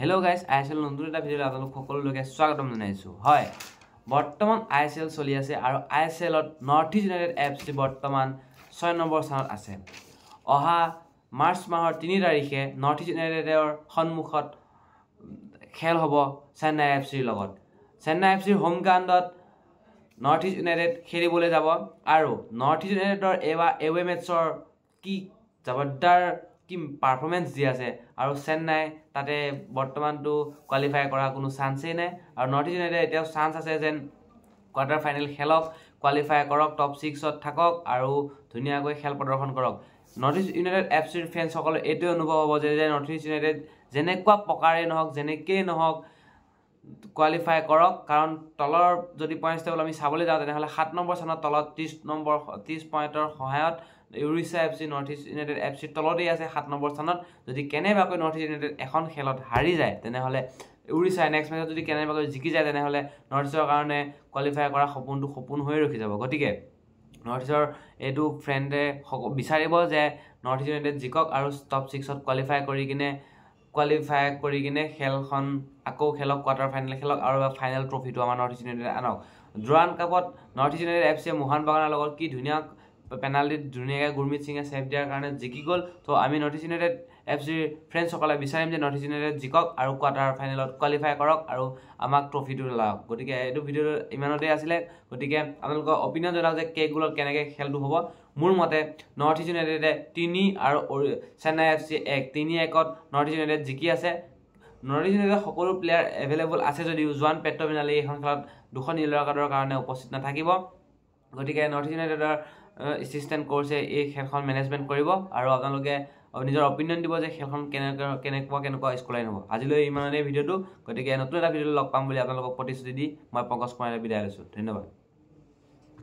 Hello guys, ISL নতুন এটা video' আপোনালোক সকলোকে স্বাগতম জনাইছো। হয়, বৰ্তমান ISL চলি আছে আৰু ISL ত নৰ্থ ইষ্ট ইউনাইটেড FC বৰ্তমান 6 নম্বৰ স্থানত আছে। অহা মাৰ্চ মাহৰ 3 তাৰিখে নৰ্থ ইষ্ট ইউনাইটেডৰ সন্মুখত খেল হ'ব চেন্নাই FCৰ লগত। চেন্নাই FCৰ হোম গ্ৰাউণ্ডত নৰ্থ ইষ্ট ইউনাইটেড খেলিবলৈ যাব আৰু নৰ্থ ইষ্ট ইউনাইটেডৰ এৱে মেটছৰ কি জবৰদাৰ কি পাৰফৰ্মেন্স দি আছে আৰু চেন্নাই তাতে বৰ্তমানটো কোৱালিফাই কৰা কোনো চান্সেই নাই আৰু নৰ্থ ইষ্ট ইউনাইটেড এতিয়াও চান্স আছে যেন কোৱাৰ্টাৰ ফাইনেল খেলক, কোৱালিফাই কৰক, টপ 6ত থাকক আৰু ধুনীয়াকৈ খেল প্ৰদৰ্শন কৰক। নৰ্থ ইষ্ট ইউনাইটেড FCৰ ফেন্সসকলে এইটো অনুভৱ হ'ব যে নৰ্থ ইষ্ট ইউনাইটেড যেনেকুৱা প্ৰকাৰে নহওক যেনেকেই নহওক কোৱালিফাই কৰক, কাৰণ তলৰ যদি পইণ্টছ টেবল আমি চাবলৈ যাওঁ তেনেহ'লে 7 নম্বৰ স্থানত তলত 30 পইণ্টৰ সহায়ত Orissa FC north east United FC তলতেই আছে 7 নম্বৰ স্থানত। যদি কেনেবাকৈ নৰ্থ ইষ্ট ইউনাইটেড এখন খেলত হাৰি যায় তেনেহ'লে উৰিষ্যাই নেক্সট মেচত যদি কেনেবাকৈ জিকি যায় তেনেহ'লে নৰ্থ ইষ্টৰ কাৰণে কোৱালিফাই কৰা সপোনটো সপোন হৈ ৰখি যাব। গতিকে নৰ্থ ইষ্টৰ এইটো ফ্ৰেণ্ডে বিচাৰিব যে নৰ্থ ইষ্ট ইউনাইটেড জিকক আৰু টপ 6ত কোৱালিফাই কৰি কিনে খেলখন আকৌ খেলক, কোৱাৰ্টাৰ ফাইনেল খেলক আৰু ফাইনেল ট্ৰফিটো আমাৰ নৰ্থ ইষ্ট ইউনাইটেড আনক। দুৰাণ কাপত নৰ্থ ইষ্ট ইউনাইটেড FCয়ে মোহন বাগানৰ লগত কি ধুনীয়া পেনাল্টিত ধুনীয়াকৈ গুৰমিত সিঙে ছেভ দিয়াৰ কাৰণে জিকি গ'ল। তো আমি নৰ্থ ইষ্ট ইউনাইটেড FCৰ ফ্ৰেণ্ডসকলে বিচাৰিম যে নৰ্থ ইষ্ট ইউনাইটেড জিকক আৰু কোৱাৰ্টাৰ ফাইনেলত কোৱালিফাই কৰক আৰু আমাক ট্ৰফিটো লাওক। গতিকে এইটো ভিডিঅ' ইমানতেই আছিলে। গতিকে আপোনালোকৰ অপিনিয়ন জনাওক যে কেই গ'লত কেনেকৈ খেলটো হ'ব। মোৰ মতে নৰ্থ ইষ্ট ইউনাইটেডে 3 আৰু চেন্নাই FC 3-1ত নৰ্থ ইষ্ট ইউনাইটেড জিকি আছে। নৰ্থ ইষ্ট ইউনাইটেডৰ সকলো প্লেয়াৰ এভেইলেবল আছে যদিও জোৱান পেট্ৰ'ভিনালি এইখন খেলত 2খন নীলা কাৰ্ডৰ কাৰণে উপস্থিত নাথাকিব। গতিকে নৰ্থ ইষ্ট ইউনাইটেডৰ এছিষ্টেণ্ট কোচে এই খেলখন মেনেজমেণ্ট কৰিব আৰু আপোনালোকে নিজৰ অপিনিয়ন দিব যে খেলখন কেনেকুৱা স্ক'ৰলাইন হ'ব। আজিলৈ ইমানেই ভিডিঅ'টো। গতিকে নতুন এটা ভিডিঅ'ত লগ পাম বুলি আপোনালোকক প্ৰতিশ্ৰুতি দি মই পংকজ কুমাৰে বিদায় লৈছোঁ। ধন্যবাদ।